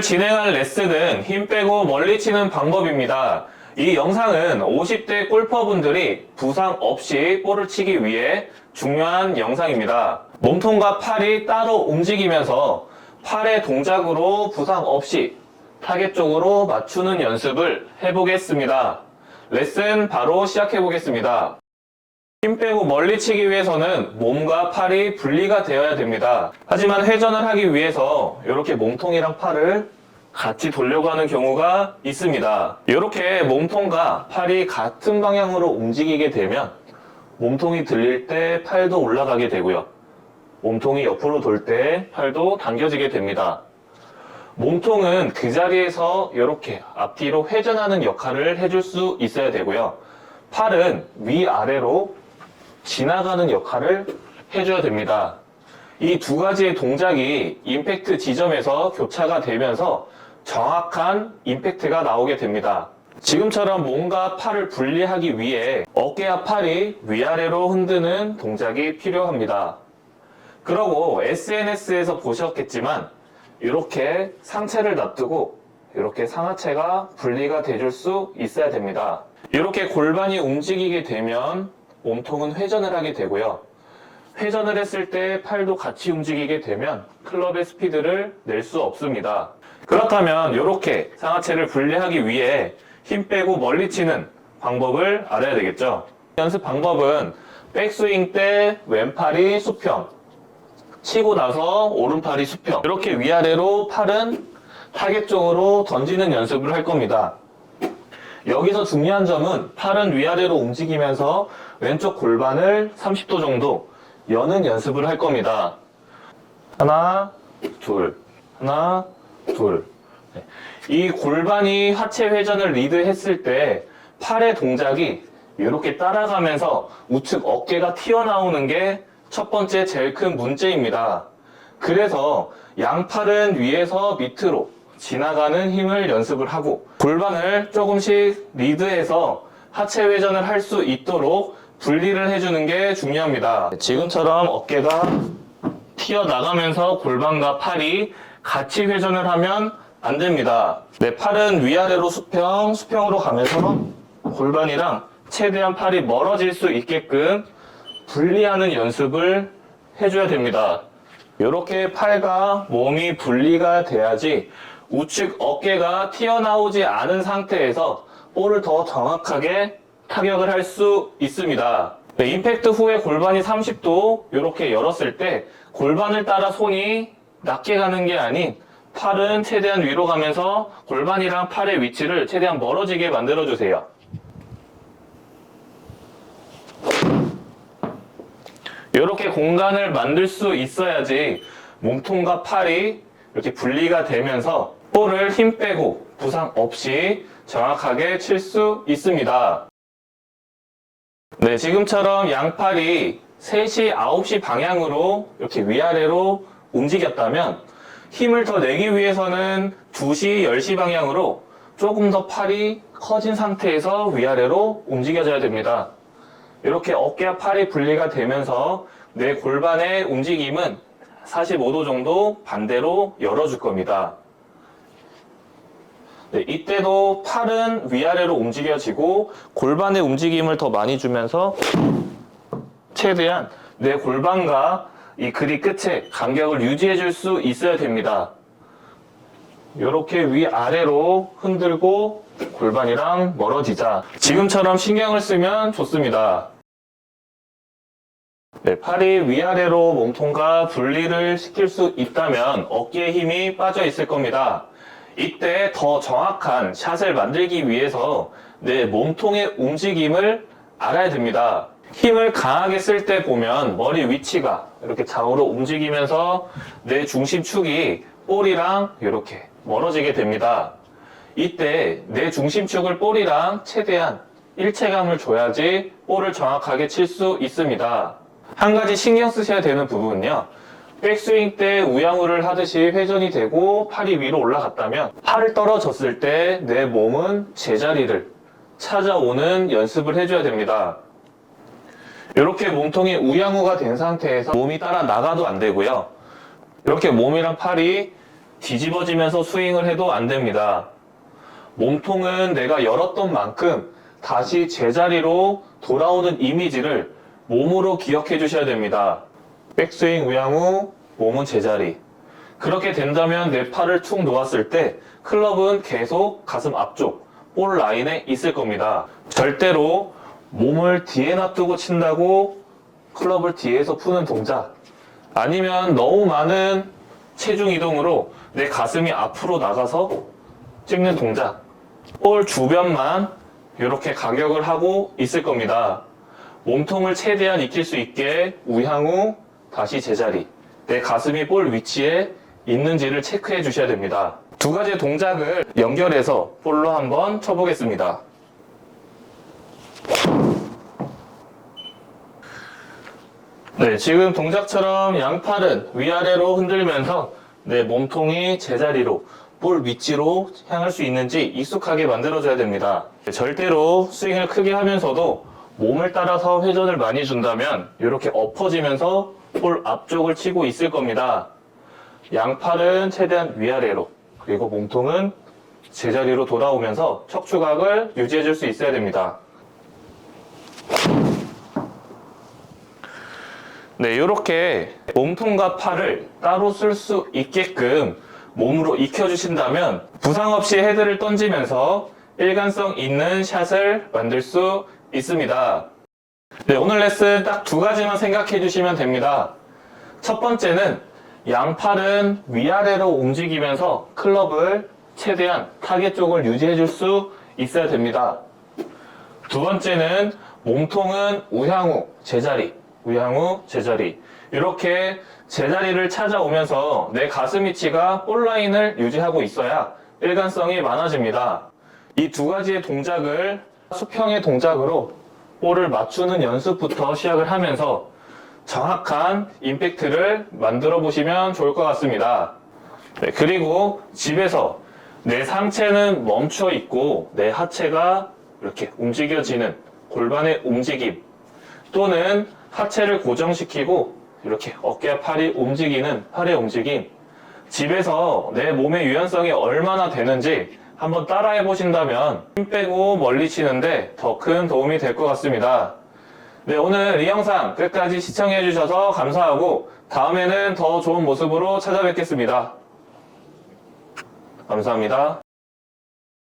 진행할 레슨은 힘 빼고 멀리 치는 방법입니다. 이 영상은 50대 골퍼분들이 부상 없이 볼을 치기 위해 중요한 영상입니다. 몸통과 팔이 따로 움직이면서 팔의 동작으로 부상 없이 타겟 쪽으로 맞추는 연습을 해보겠습니다. 레슨 바로 시작해 보겠습니다. 힘 빼고 멀리 치기 위해서는 몸과 팔이 분리가 되어야 됩니다. 하지만 회전을 하기 위해서 이렇게 몸통이랑 팔을 같이 돌려고 하는 경우가 있습니다. 이렇게 몸통과 팔이 같은 방향으로 움직이게 되면 몸통이 들릴 때 팔도 올라가게 되고요. 몸통이 옆으로 돌 때 팔도 당겨지게 됩니다. 몸통은 그 자리에서 이렇게 앞뒤로 회전하는 역할을 해줄 수 있어야 되고요. 팔은 위아래로 지나가는 역할을 해줘야 됩니다. 이 두 가지의 동작이 임팩트 지점에서 교차가 되면서 정확한 임팩트가 나오게 됩니다. 지금처럼 몸과 팔을 분리하기 위해 어깨와 팔이 위아래로 흔드는 동작이 필요합니다. 그리고 SNS에서 보셨겠지만 이렇게 상체를 놔두고 이렇게 상하체가 분리가 돼줄 수 있어야 됩니다. 이렇게 골반이 움직이게 되면 몸통은 회전을 하게 되고요. 회전을 했을 때 팔도 같이 움직이게 되면 클럽의 스피드를 낼 수 없습니다. 그렇다면 이렇게 상하체를 분리하기 위해 힘 빼고 멀리 치는 방법을 알아야 되겠죠. 연습 방법은 백스윙 때 왼팔이 수평, 치고 나서 오른팔이 수평, 이렇게 위아래로 팔은 타겟 쪽으로 던지는 연습을 할 겁니다. 여기서 중요한 점은 팔은 위아래로 움직이면서 왼쪽 골반을 30도 정도 여는 연습을 할 겁니다. 하나, 둘, 하나, 둘. 이 골반이 하체 회전을 리드했을 때 팔의 동작이 이렇게 따라가면서 우측 어깨가 튀어나오는 게 첫 번째 제일 큰 문제입니다. 그래서 양팔은 위에서 밑으로 지나가는 힘을 연습을 하고 골반을 조금씩 리드해서 하체 회전을 할 수 있도록 분리를 해주는 게 중요합니다. 지금처럼 어깨가 튀어나가면서 골반과 팔이 같이 회전을 하면 안 됩니다. 내 팔은 위아래로 수평, 수평으로 가면서 골반이랑 최대한 팔이 멀어질 수 있게끔 분리하는 연습을 해줘야 됩니다. 이렇게 팔과 몸이 분리가 돼야지 우측 어깨가 튀어나오지 않은 상태에서 볼을 더 정확하게 타격을 할 수 있습니다. 네, 임팩트 후에 골반이 30도 이렇게 열었을 때 골반을 따라 손이 낮게 가는 게 아닌 팔은 최대한 위로 가면서 골반이랑 팔의 위치를 최대한 멀어지게 만들어주세요. 이렇게 공간을 만들 수 있어야지 몸통과 팔이 이렇게 분리가 되면서 볼을 힘 빼고 부상 없이 정확하게 칠 수 있습니다. 네, 지금처럼 양팔이 3시, 9시 방향으로 이렇게 위아래로 움직였다면 힘을 더 내기 위해서는 2시, 10시 방향으로 조금 더 팔이 커진 상태에서 위아래로 움직여줘야 됩니다. 이렇게 어깨와 팔이 분리가 되면서 내 골반의 움직임은 45도 정도 반대로 열어줄 겁니다. 네, 이때도 팔은 위아래로 움직여지고 골반의 움직임을 더 많이 주면서 최대한 내 골반과 이 그립 끝에 간격을 유지해 줄 수 있어야 됩니다. 이렇게 위아래로 흔들고 골반이랑 멀어지자. 지금처럼 신경을 쓰면 좋습니다. 네, 팔이 위아래로 몸통과 분리를 시킬 수 있다면 어깨에 힘이 빠져 있을 겁니다. 이때 더 정확한 샷을 만들기 위해서 내 몸통의 움직임을 알아야 됩니다. 힘을 강하게 쓸 때 보면 머리 위치가 이렇게 좌우로 움직이면서 내 중심축이 볼이랑 이렇게 멀어지게 됩니다. 이때 내 중심축을 볼이랑 최대한 일체감을 줘야지 볼을 정확하게 칠 수 있습니다. 한 가지 신경 쓰셔야 되는 부분은요. 백스윙 때 우양우를 하듯이 회전이 되고 팔이 위로 올라갔다면 팔을 떨어졌을 때 내 몸은 제자리를 찾아오는 연습을 해줘야 됩니다. 이렇게 몸통이 우양우가 된 상태에서 몸이 따라 나가도 안 되고요. 이렇게 몸이랑 팔이 뒤집어지면서 스윙을 해도 안 됩니다. 몸통은 내가 열었던 만큼 다시 제자리로 돌아오는 이미지를 몸으로 기억해 주셔야 됩니다. 백스윙 우양 후 몸은 제자리. 그렇게 된다면 내 팔을 툭 놓았을 때 클럽은 계속 가슴 앞쪽 볼 라인에 있을 겁니다. 절대로 몸을 뒤에 놔두고 친다고 클럽을 뒤에서 푸는 동작, 아니면 너무 많은 체중 이동으로 내 가슴이 앞으로 나가서 찍는 동작, 볼 주변만 이렇게 가격을 하고 있을 겁니다. 몸통을 최대한 익힐 수 있게 우향 후 다시 제자리, 내 가슴이 볼 위치에 있는지를 체크해 주셔야 됩니다. 두 가지 동작을 연결해서 볼로 한번 쳐보겠습니다. 네, 지금 동작처럼 양팔은 위아래로 흔들면서 내 몸통이 제자리로 볼 위치로 향할 수 있는지 익숙하게 만들어줘야 됩니다. 절대로 스윙을 크게 하면서도 몸을 따라서 회전을 많이 준다면 이렇게 엎어지면서 볼 앞쪽을 치고 있을 겁니다. 양팔은 최대한 위아래로, 그리고 몸통은 제자리로 돌아오면서 척추각을 유지해 줄 수 있어야 됩니다. 네, 이렇게 몸통과 팔을 따로 쓸 수 있게끔 몸으로 익혀주신다면 부상 없이 헤드를 던지면서 일관성 있는 샷을 만들 수 있습니다. 네, 오늘 레슨 딱 두 가지만 생각해 주시면 됩니다. 첫 번째는 양팔은 위아래로 움직이면서 클럽을 최대한 타겟 쪽을 유지해 줄 수 있어야 됩니다. 두 번째는 몸통은 우향 후 제자리, 우향 후 제자리, 이렇게 제자리를 찾아오면서 내 가슴 위치가 볼 라인을 유지하고 있어야 일관성이 많아집니다. 이 두 가지의 동작을 수평의 동작으로 볼을 맞추는 연습부터 시작을 하면서 정확한 임팩트를 만들어 보시면 좋을 것 같습니다. 네, 그리고 집에서 내 상체는 멈춰 있고 내 하체가 이렇게 움직여지는 골반의 움직임, 또는 하체를 고정시키고 이렇게 어깨와 팔이 움직이는 팔의 움직임, 집에서 내 몸의 유연성이 얼마나 되는지 한번 따라해 보신다면 힘 빼고 멀리 치는데 더 큰 도움이 될 것 같습니다. 네, 오늘 이 영상 끝까지 시청해 주셔서 감사하고 다음에는 더 좋은 모습으로 찾아뵙겠습니다. 감사합니다.